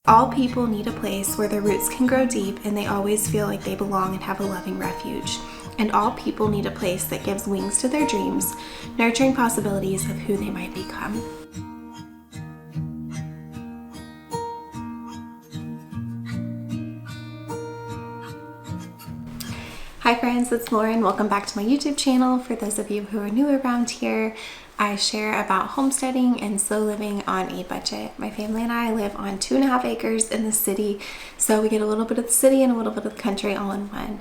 All people need a place where their roots can grow deep and they always feel like they belong and have a loving refuge. And all people need a place that gives wings to their dreams, nurturing possibilities of who they might become. Hi friends, it's Lauren. Welcome back to my YouTube channel. For those of you who are new around here, I share about homesteading and slow living on a budget. My family and I live on 2.5 acres in the city, so we get a little bit of the city and a little bit of the country all in one.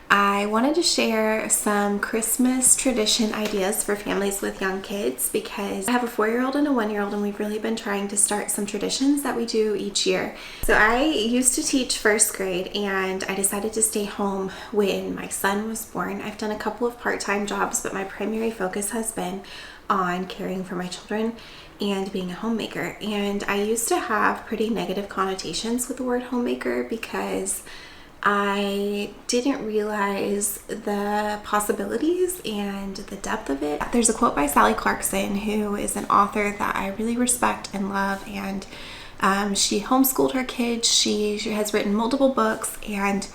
I wanted to share some Christmas tradition ideas for families with young kids because I have a 4-year-old and a 1-year-old, and we've really been trying to start some traditions that we do each year. So I used to teach first grade, and I decided to stay home when my son was born. I've done a couple of part-time jobs, but my primary focus has been on caring for my children and being a homemaker. And I used to have pretty negative connotations with the word homemaker because I didn't realize the possibilities and the depth of it. There's a quote by Sally Clarkson, who is an author that I really respect and love, and she homeschooled her kids. She has written multiple books, and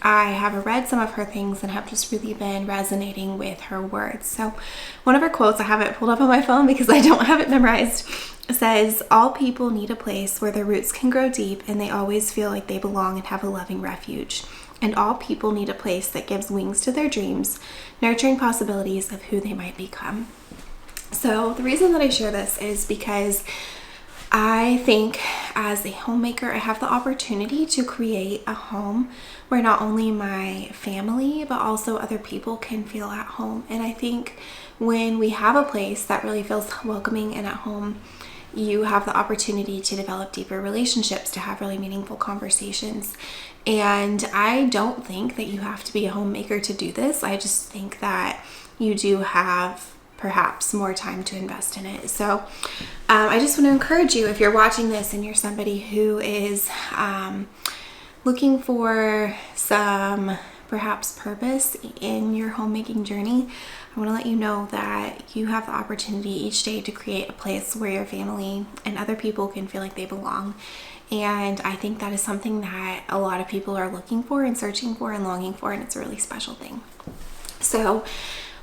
I have read some of her things and have just really been resonating with her words. So one of her quotes, I have it pulled up on my phone because I don't have it memorized, says, "All people need a place where their roots can grow deep and they always feel like they belong and have a loving refuge. And all people need a place that gives wings to their dreams, nurturing possibilities of who they might become." So the reason that I share this is because I think as a homemaker, I have the opportunity to create a home where not only my family, but also other people can feel at home. And I think when we have a place that really feels welcoming and at home, you have the opportunity to develop deeper relationships, to have really meaningful conversations. And I don't think that you have to be a homemaker to do this. I just think that you do have perhaps more time to invest in it. So I just want to encourage you, if you're watching this and you're somebody who is looking for some perhaps purpose in your homemaking journey, I want to let you know that you have the opportunity each day to create a place where your family and other people can feel like they belong. And I think that is something that a lot of people are looking for and searching for and longing for, and it's a really special thing. So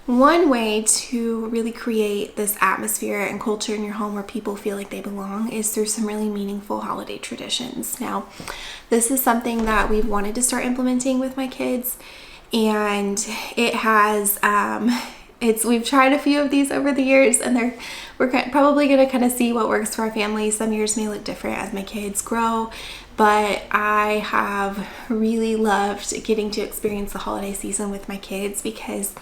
one way to really create this atmosphere and culture in your home where people feel like they belong is through some really meaningful holiday traditions. Now, this is something that we've wanted to start implementing with my kids, and it has we've tried a few of these over the years, and we're probably going to kind of see what works for our family. Some years may look different as my kids grow, but I have really loved getting to experience the holiday season with my kids because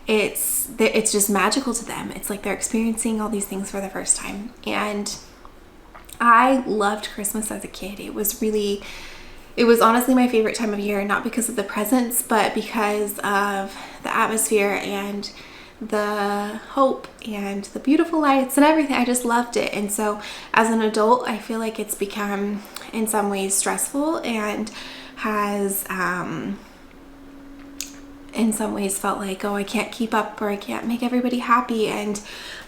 it's just magical to them. It's like they're experiencing all these things for the first time. And I loved Christmas as a kid. It was honestly my favorite time of year, not because of the presents, but because of the atmosphere and the hope and the beautiful lights and everything. I just loved it. And so as an adult, I feel like it's become in some ways stressful and has in some ways felt like, oh, I can't keep up or I can't make everybody happy. And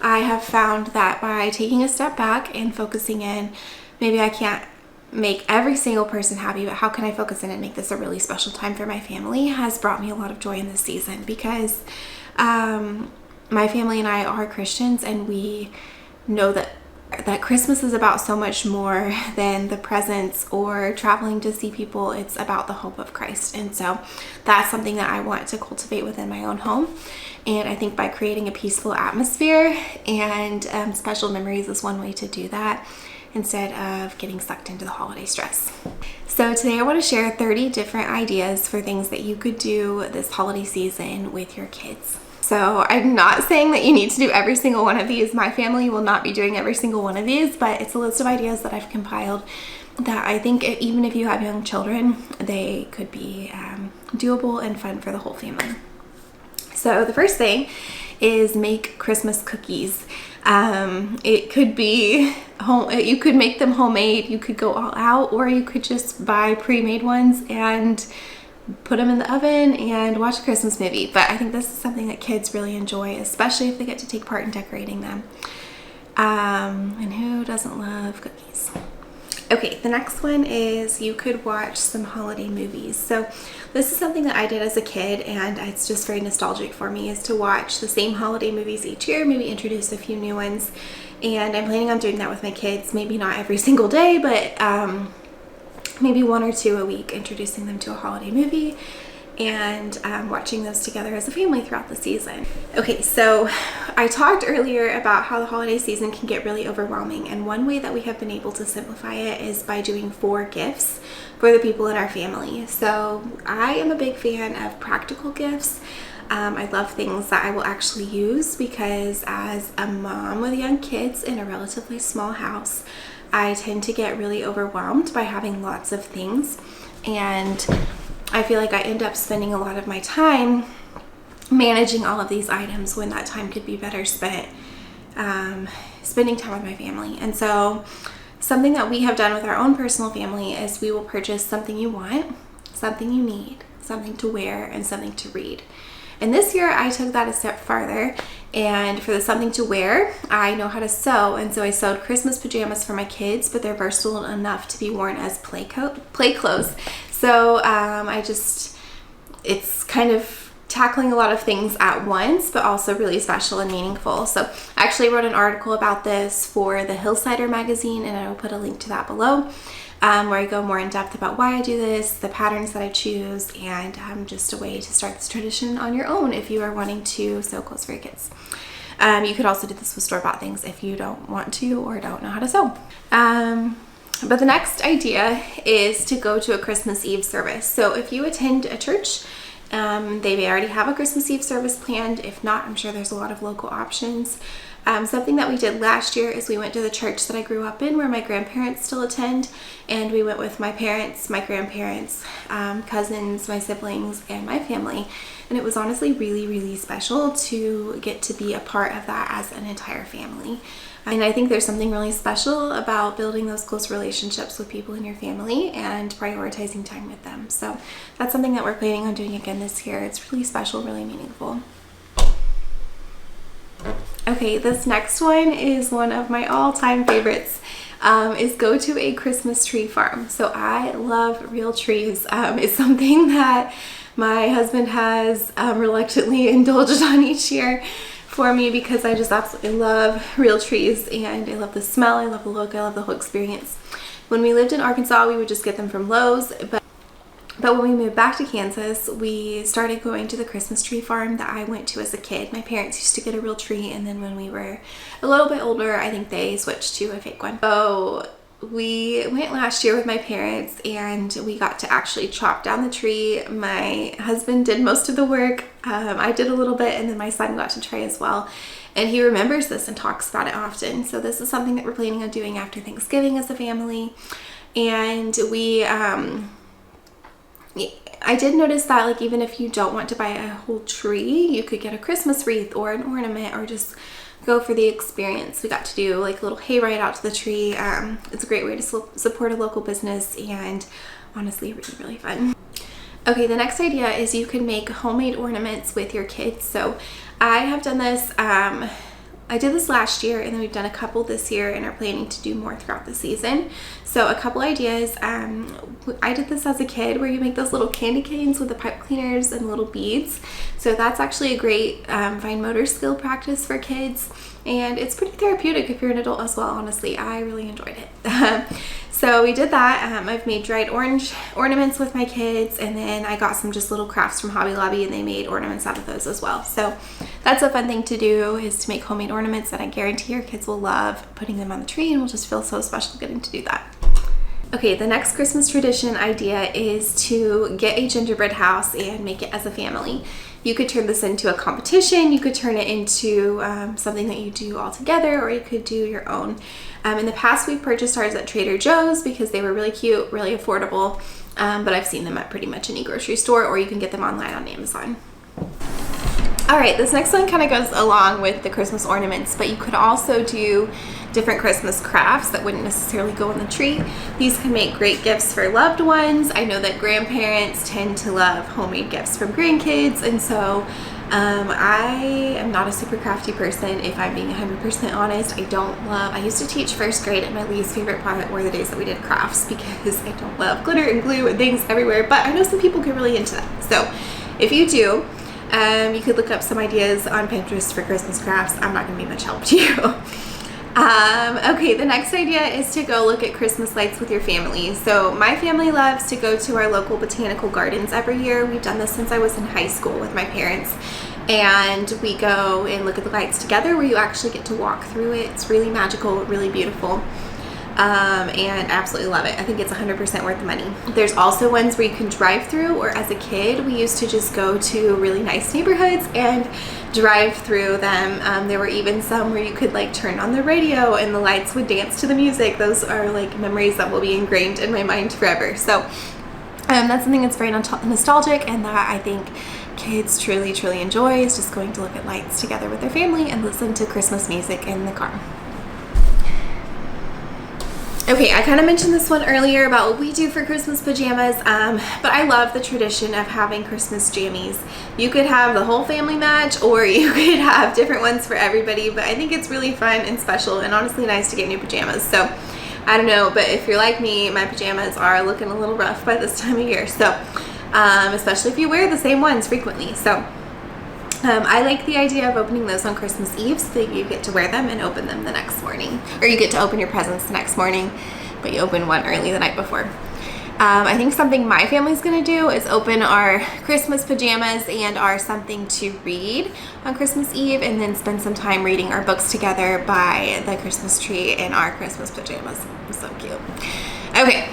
I have found that by taking a step back and focusing in, maybe I can't make every single person happy, but how can I focus in and make this a really special time for my family, has brought me a lot of joy in this season. Because my family and I are Christians, and we know that Christmas is about so much more than the presents or traveling to see people. It's about the hope of Christ. And so that's something that I want to cultivate within my own home. And I think by creating a peaceful atmosphere and special memories is one way to do that, instead of getting sucked into the holiday stress. So today I want to share 30 different ideas for things that you could do this holiday season with your kids. So I'm not saying that you need to do every single one of these. My family will not be doing every single one of these, but it's a list of ideas that I've compiled that I think even if you have young children, they could be doable and fun for the whole family. So the first thing is make Christmas cookies. It could be you could make them homemade, you could go all out, or you could just buy pre-made ones and put them in the oven and watch a Christmas movie. But I think this is something that kids really enjoy, especially if they get to take part in decorating them. And who doesn't love cookies? Okay, the next one is you could watch some holiday movies. So this is something that I did as a kid, and it's just very nostalgic for me, is to watch the same holiday movies each year, maybe introduce a few new ones. And I'm planning on doing that with my kids, maybe not every single day, but maybe 1 or 2 a week, introducing them to a holiday movie and watching those together as a family throughout the season. Okay, so I talked earlier about how the holiday season can get really overwhelming, and one way that we have been able to simplify it is by doing 4 gifts for the people in our family. So I am a big fan of practical gifts. I love things that I will actually use, because as a mom with young kids in a relatively small house, I tend to get really overwhelmed by having lots of things, and I feel like I end up spending a lot of my time managing all of these items when that time could be better spent spending time with my family. And so something that we have done with our own personal family is we will purchase something you want, something you need, something to wear, and something to read. And this year I took that a step farther, and for the something to wear, I know how to sew, and so I sewed Christmas pajamas for my kids, but they're versatile enough to be worn as play clothes. So it's kind of tackling a lot of things at once, but also really special and meaningful. So I actually wrote an article about this for the Hillsider magazine, and I will put a link to that below, where I go more in depth about why I do this, the patterns that I choose, and just a way to start this tradition on your own if you are wanting to sew clothes for your kids. You could also do this with store-bought things if you don't want to or don't know how to sew. But the next idea is to go to a Christmas Eve service. So if you attend a church, they may already have a Christmas Eve service planned. If not, I'm sure there's a lot of local options. Something that we did last year is we went to the church that I grew up in, where my grandparents still attend, and we went with my parents, my grandparents, cousins, my siblings, and my family. And it was honestly really, really special to get to be a part of that as an entire family. And I think there's something really special about building those close relationships with people in your family and prioritizing time with them. So that's something that we're planning on doing again this year. It's really special, really meaningful. Okay, this next one is one of my all-time favorites, is go to a Christmas tree farm. So I love real trees. It's something that my husband has reluctantly indulged on each year for me, because I just absolutely love real trees, and I love the smell, I love the look, I love the whole experience. When we lived in Arkansas, we would just get them from Lowe's, but when we moved back to Kansas, we started going to the Christmas tree farm that I went to as a kid. My parents used to get a real tree, and then when we were a little bit older, I think they switched to a fake one. So we went last year with my parents, and we got to actually chop down the tree. My husband did most of the work. I did a little bit, and then my son got to try as well. And he remembers this and talks about it often. So this is something that we're planning on doing after Thanksgiving as a family. And I did notice that, like, even if you don't want to buy a whole tree, you could get a Christmas wreath or an ornament, or just go for the experience. We got to do like a little hayride out to the tree. It's a great way to support a local business, and honestly really, really fun. Okay, the next idea is you can make homemade ornaments with your kids. So I have done this, I did this last year, and then we've done a couple this year and are planning to do more throughout the season. So a couple ideas. I did this as a kid, where you make those little candy canes with the pipe cleaners and little beads. So that's actually a great fine motor skill practice for kids, and it's pretty therapeutic if you're an adult as well. Honestly, I really enjoyed it. So we did that. I've made dried orange ornaments with my kids, and then I got some just little crafts from Hobby Lobby, and they made ornaments out of those as well. So that's a fun thing to do, is to make homemade ornaments that I guarantee your kids will love putting them on the tree, and will just feel so special getting to do that. Okay, the next Christmas tradition idea is to get a gingerbread house and make it as a family. You could turn this into a competition, you could turn it into something that you do all together, or you could do your own. In the past, we've purchased ours at Trader Joe's because they were really cute, really affordable, but I've seen them at pretty much any grocery store, or you can get them online on Amazon. All right, this next one kind of goes along with the Christmas ornaments, but you could also do different Christmas crafts that wouldn't necessarily go on the tree. These can make great gifts for loved ones. I know that grandparents tend to love homemade gifts from grandkids, and so I am not a super crafty person, if I'm being 100% honest. I used to teach first grade, and my least favorite part were the days that we did crafts because I don't love glitter and glue and things everywhere, but I know some people get really into that. So if you do, you could look up some ideas on Pinterest for Christmas crafts. I'm not going to be much help to you. Okay, the next idea is to go look at Christmas lights with your family. So my family loves to go to our local botanical gardens every year. We've done this since I was in high school with my parents. And we go and look at the lights together where you actually get to walk through it. It's really magical, really beautiful. And absolutely love it. I think it's 100% worth the money. There's also ones where you can drive through, or as a kid, we used to just go to really nice neighborhoods and drive through them. There were even some where you could like turn on the radio and the lights would dance to the music. Those are like memories that will be ingrained in my mind forever. So that's something that's very nostalgic, and that I think kids truly enjoy, is just going to look at lights together with their family and listen to Christmas music in the car. Okay, I kind of mentioned this one earlier about what we do for Christmas pajamas, but I love the tradition of having Christmas jammies. You could have the whole family match, or you could have different ones for everybody, but I think it's really fun and special and honestly nice to get new pajamas. So I don't know, but if you're like me, my pajamas are looking a little rough by this time of year, so especially if you wear the same ones frequently. So I like the idea of opening those on Christmas Eve, so that you get to wear them and open them the next morning. Or you get to open your presents the next morning, but you open one early the night before. I think something my family's gonna do is open our Christmas pajamas and our something to read on Christmas Eve, and then spend some time reading our books together by the Christmas tree in our Christmas pajamas. So cute. Okay.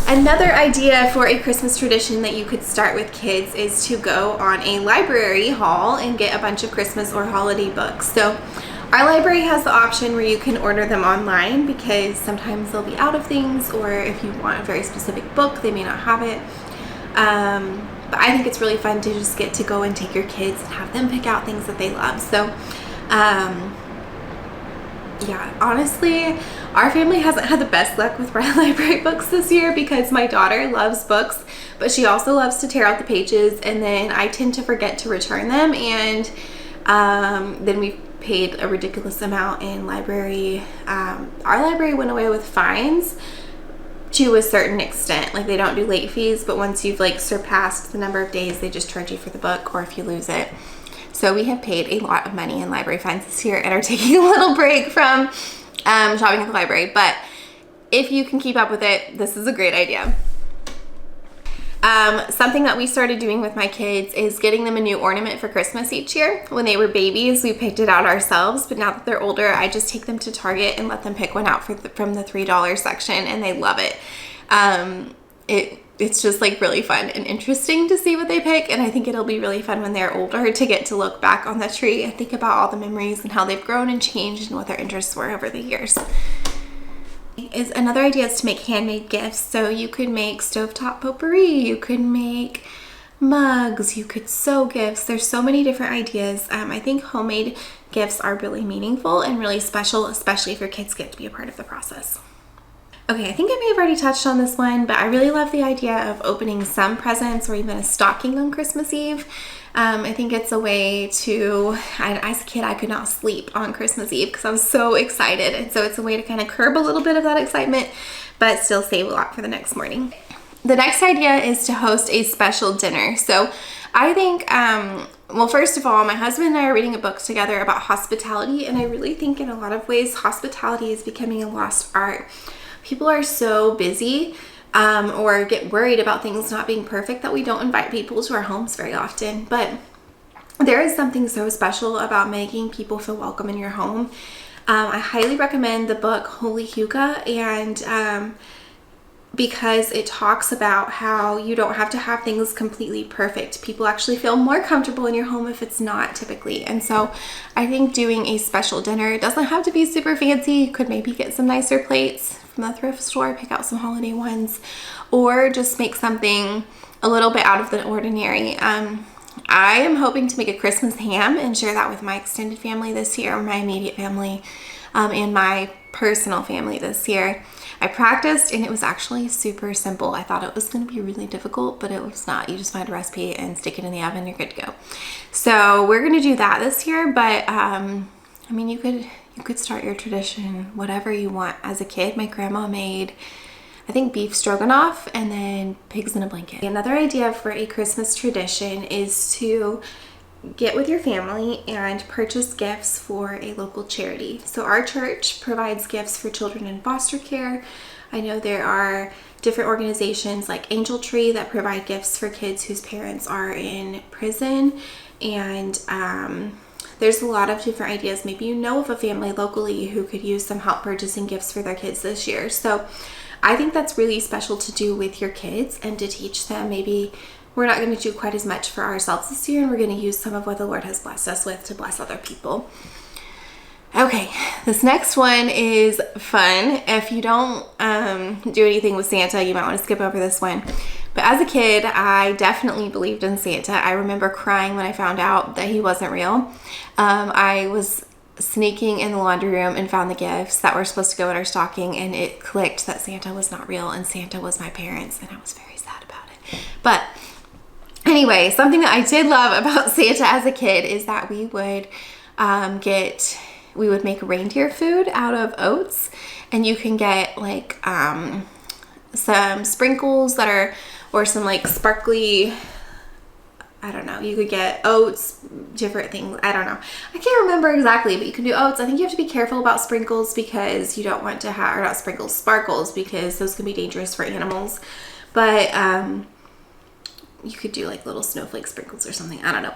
Another idea for a Christmas tradition that you could start with kids is to go on a library haul and get a bunch of Christmas or holiday books. So our library has the option where you can order them online, because sometimes they'll be out of things, or if you want a very specific book, they may not have it. But I think it's really fun to just get to go and take your kids and have them pick out things that they love. So yeah, honestly, our family hasn't had the best luck with library books this year, because my daughter loves books, but she also loves to tear out the pages, and then I tend to forget to return them, and then we paid a ridiculous amount in library. Our library went away with fines to a certain extent. Like, they don't do late fees, but once you've like surpassed the number of days, they just charge you for the book, or if you lose it. So we have paid a lot of money in library fines this year and are taking a little break from shopping at the library. But if you can keep up with it, this is a great idea. Something that we started doing with my kids is getting them a new ornament for Christmas each year. When they were babies, we picked it out ourselves, but now that they're older, I just take them to Target and let them pick one out from the $3 section, and they love it. It's just like really fun and interesting to see what they pick, and I think it'll be really fun when they're older to get to look back on the tree and think about all the memories and how they've grown and changed and what their interests were over the years. Another idea is to make handmade gifts. So you could make stovetop potpourri, you could make mugs, you could sew gifts. There's so many different ideas. I think homemade gifts are really meaningful and really special, especially if your kids get to be a part of the process. Okay, I think I may have already touched on this one, but I really love the idea of opening some presents or even a stocking on Christmas Eve. I think it's a way to, as a kid, I could not sleep on Christmas Eve because I was so excited. And so it's a way to kind of curb a little bit of that excitement, but still save a lot for the next morning. The next idea is to host a special dinner. So I think, well, first of all, my husband and I are reading a book together about hospitality, and I really think in a lot of ways, hospitality is becoming a lost art. People are so busy or get worried about things not being perfect that we don't invite people to our homes very often. But there is something so special about making people feel welcome in your home. I highly recommend the book Holy Huga, and because it talks about how you don't have to have things completely perfect. People actually feel more comfortable in your home if it's not typically. And so I think doing a special dinner, it doesn't have to be super fancy. You could maybe get some nicer plates from the thrift store, pick out some holiday ones, or just make something a little bit out of the ordinary. I am hoping to make a Christmas ham and share that with my extended family this year, or my immediate family. and my personal family this year. I practiced and it was actually super simple. I thought it was going to be really difficult, but it was not. You just find a recipe and stick it in the oven, you're good to go. So we're going to do that this year, but I mean, you could start your tradition whatever you want. As a kid, my grandma made, I think, beef stroganoff and then pigs in a blanket. Another idea for a Christmas tradition is to get with your family and purchase gifts for a local charity. So our church provides gifts for children in foster care. I know there are different organizations like Angel Tree that provide gifts for kids whose parents are in prison. And there's a lot of different ideas. Maybe you know of a family locally who could use some help purchasing gifts for their kids this year. So I think that's really special to do with your kids and to teach them. Maybe we're not going to do quite as much for ourselves this year, and we're going to use some of what the Lord has blessed us with to bless other people. Okay, this next one is fun. If you don't do anything with Santa, you might want to skip over this one. But as a kid, I definitely believed in Santa. I remember crying when I found out that he wasn't real. I was sneaking in the laundry room and found the gifts that were supposed to go in our stocking, and it clicked that Santa was not real and Santa was my parents, and I was very sad about it. But anyway, something that I did love about Santa as a kid is that we would make reindeer food out of oats, and you can get like some sprinkles that are, or some like sparkly, I don't know, you could get oats, different things, I don't know. I can't remember exactly, but you can do oats. I think you have to be careful about sprinkles because you don't want to have, or not sprinkles, sparkles, because those can be dangerous for animals. But you could do like little snowflake sprinkles or something, I don't know.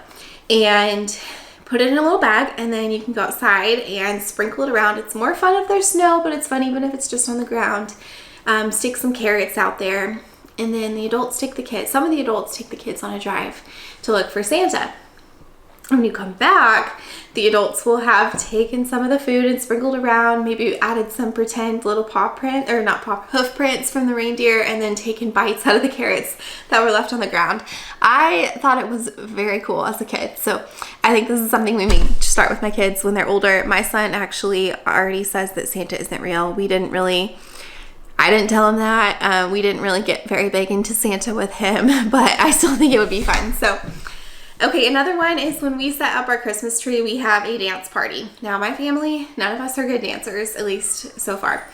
And put it in a little bag, and then you can go outside and sprinkle it around. It's more fun if there's snow, but it's fun even if it's just on the ground. Stick some carrots out there, and then the adults take the kids. Some of the adults take the kids on a drive to look for Santa. When you come back, the adults will have taken some of the food and sprinkled around, maybe added some pretend little hoof prints from the reindeer, and then taken bites out of the carrots that were left on the ground. I thought it was very cool as a kid. So I think this is something we may start with my kids when they're older. My son actually already says that Santa isn't real. I didn't tell him that. We didn't really get very big into Santa with him, but I still think it would be fun. So okay, another one is when we set up our Christmas tree, we have a dance party. Now, my family, none of us are good dancers, at least so far.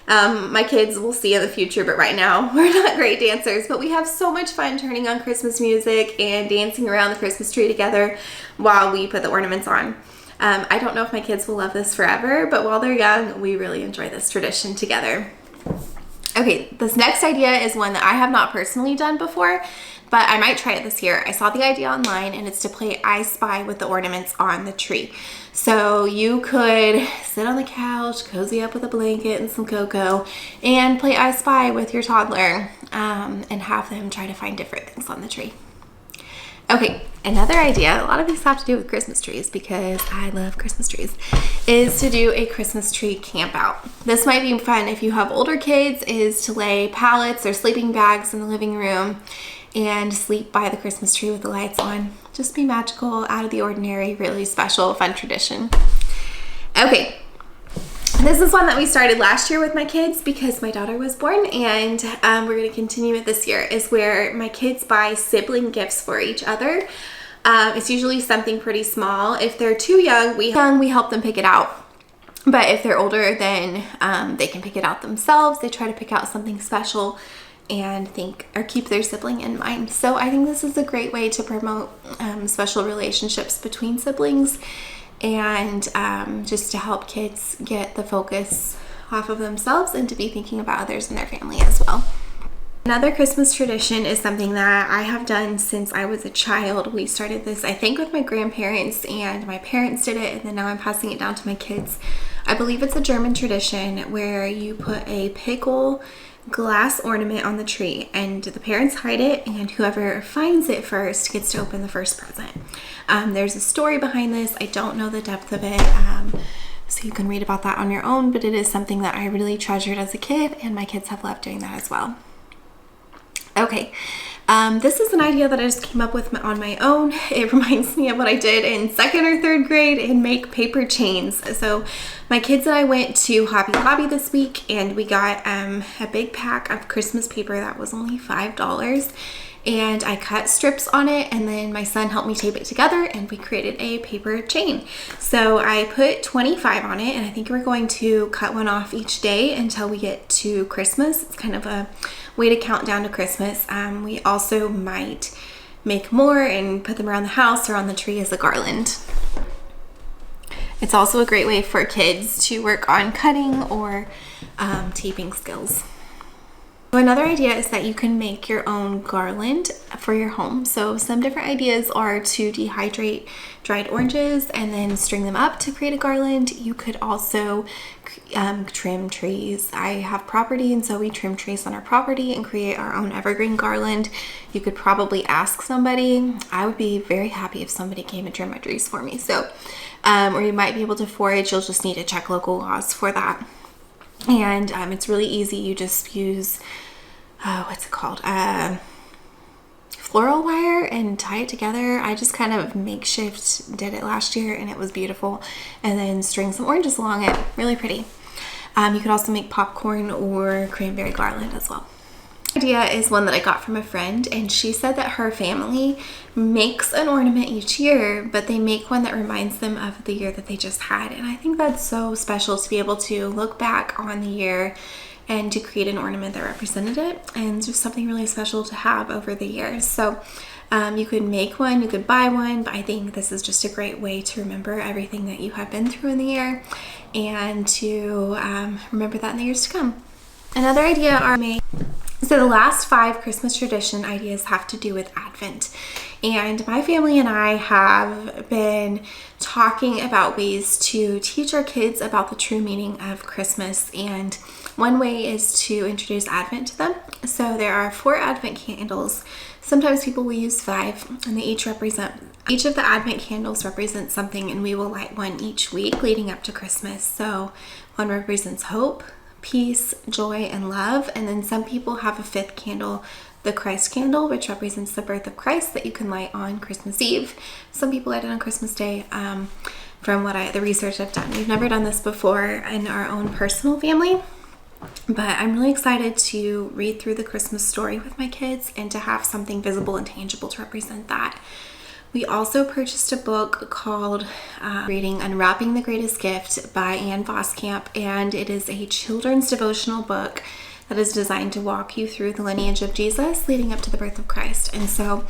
My kids will see in the future, but right now we're not great dancers. But we have so much fun turning on Christmas music and dancing around the Christmas tree together while we put the ornaments on. I don't know if my kids will love this forever, but while they're young, we really enjoy this tradition together. Okay, this next idea is one that I have not personally done before, but I might try it this year. I saw the idea online, and it's to play I Spy with the ornaments on the tree. So you could sit on the couch, cozy up with a blanket and some cocoa, and play I Spy with your toddler, and have them try to find different things on the tree. Okay, another idea, a lot of these have to do with Christmas trees because I love Christmas trees, is to do a Christmas tree camp out. This might be fun if you have older kids, is to lay pallets or sleeping bags in the living room and sleep by the Christmas tree with the lights on. Just be magical, out of the ordinary, really special, fun tradition. Okay, this is one that we started last year with my kids because my daughter was born, and we're going to continue it this year, is where my kids buy sibling gifts for each other. It's usually something pretty small. If they're too young, we help them pick it out. But if they're older, then they can pick it out themselves. They try to pick out something special and keep their sibling in mind. So I think this is a great way to promote special relationships between siblings, and just to help kids get the focus off of themselves and to be thinking about others in their family as well. Another Christmas tradition is something that I have done since I was a child. We started this, I think, with my grandparents, and my parents did it, and then now I'm passing it down to my kids. I believe it's a German tradition where you put a pickle glass ornament on the tree, and the parents hide it, and whoever finds it first gets to open the first present. There's a story behind this. I don't know the depth of it, so you can read about that on your own, but it is something that I really treasured as a kid, and my kids have loved doing that as well. Okay, this is an idea that I just came up with on my own. It reminds me of what I did in 2nd or 3rd grade and make paper chains. So my kids and I went to Hobby Lobby this week and we got a big pack of Christmas paper that was only $5. And I cut strips on it, and then my son helped me tape it together and we created a paper chain. So I put 25 on it, and I think we're going to cut one off each day until we get to Christmas. It's kind of a way to count down to Christmas. We also might make more and put them around the house or on the tree as a garland. It's also a great way for kids to work on cutting or taping skills. So another idea is that you can make your own garland for your home. So some different ideas are to dehydrate dried oranges and then string them up to create a garland. You could also trim trees. I have property, and so we trim trees on our property and create our own evergreen garland. You could probably ask somebody. I would be very happy if somebody came and trimmed my trees for me. So, or you might be able to forage. You'll just need to check local laws for that. And it's really easy. You just use what's it called, floral wire, and tie it together. I just kind of makeshift did it last year and it was beautiful, and then string some oranges along it. Really pretty. You could also make popcorn or cranberry garland as well. Idea is one that I got from a friend, and she said that her family makes an ornament each year, but they make one that reminds them of the year that they just had. And I think that's so special to be able to look back on the year and to create an ornament that represented it, and just something really special to have over the years. So you could make one, you could buy one, but I think this is just a great way to remember everything that you have been through in the year and to remember that in the years to come. Another idea are made. So the last 5 Christmas tradition ideas have to do with Advent. And my family and I have been talking about ways to teach our kids about the true meaning of Christmas. And one way is to introduce Advent to them. So there are 4 Advent candles. Sometimes people will use 5, and they each of the Advent candles represents something, and we will light one each week leading up to Christmas. So one represents hope, peace, joy, and love. And then some people have a 5th candle, the Christ candle, which represents the birth of Christ, that you can light on Christmas Eve. Some people light it on Christmas Day. From the research I've done, we've never done this before in our own personal family, but I'm really excited to read through the Christmas story with my kids and to have something visible and tangible to represent that. We also purchased a book called reading Unwrapping the Greatest Gift by Anne Voskamp, and it is a children's devotional book that is designed to walk you through the lineage of Jesus leading up to the birth of Christ. And so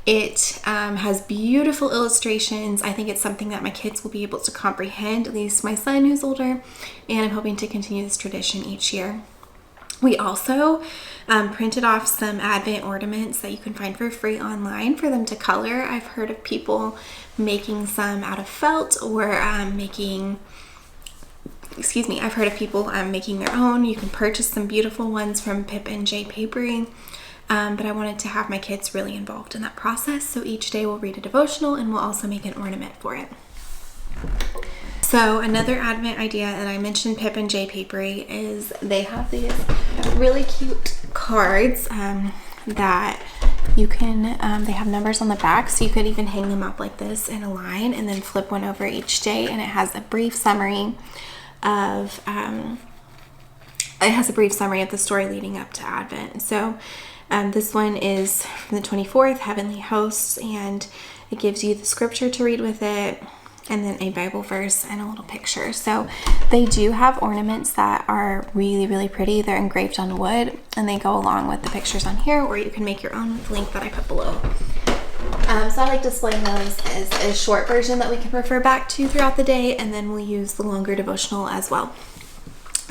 it has beautiful illustrations. I think it's something that my kids will be able to comprehend, at least my son who's older, and I'm hoping to continue this tradition each year. We also printed off some Advent ornaments that you can find for free online for them to color. I've heard of people making some out of felt, or making their own. You can purchase some beautiful ones from Pip and J Papery. But I wanted to have my kids really involved in that process. So each day we'll read a devotional and we'll also make an ornament for it. So another Advent idea, and I mentioned Pip and J Papery, is they have these really cute cards that you can, they have numbers on the back, so you could even hang them up like this in a line and then flip one over each day, and it has a brief summary of the story leading up to Advent. So this one is from the 24th, Heavenly Hosts, and it gives you the scripture to read with it, and then a Bible verse and a little picture. So they do have ornaments that are really, really pretty. They're engraved on wood, and they go along with the pictures on here, or you can make your own with the link that I put below. So I like displaying those as a short version that we can refer back to throughout the day, and then we'll use the longer devotional as well.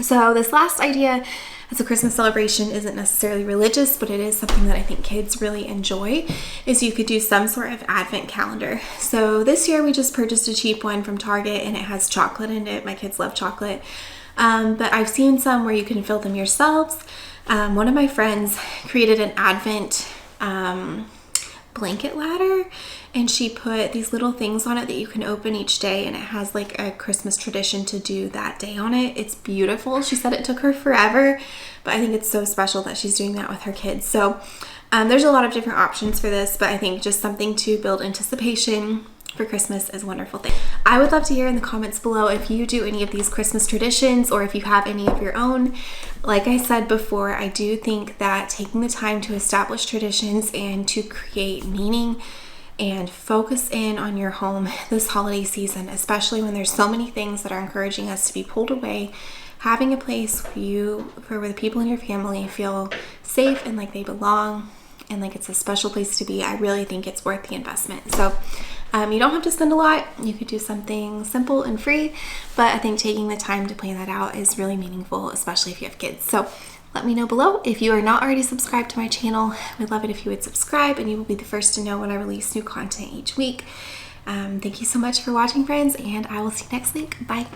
So this last idea as a Christmas celebration isn't necessarily religious, but it is something that I think kids really enjoy, is you could do some sort of Advent calendar. So this year we just purchased a cheap one from Target, and it has chocolate in it. My kids love chocolate. But I've seen some where you can fill them yourselves. One of my friends created an Advent blanket ladder, and she put these little things on it that you can open each day, and it has like a Christmas tradition to do that day on it. It's beautiful. She said it took her forever, but I think it's so special that she's doing that with her kids. So There's a lot of different options for this, but I think just something to build anticipation for Christmas is a wonderful thing. I would love to hear in the comments below if you do any of these Christmas traditions or if you have any of your own. Like I said before, I do think that taking the time to establish traditions and to create meaning and focus in on your home this holiday season, especially when there's so many things that are encouraging us to be pulled away, having a place where the people in your family feel safe and like they belong and like it's a special place to be, I really think it's worth the investment. So you don't have to spend a lot. You could do something simple and free, but I think taking the time to plan that out is really meaningful, especially if you have kids. So let me know below. If you are not already subscribed to my channel, I would love it if you would subscribe and you will be the first to know when I release new content each week. Thank you so much for watching, friends, and I will see you next week. Bye.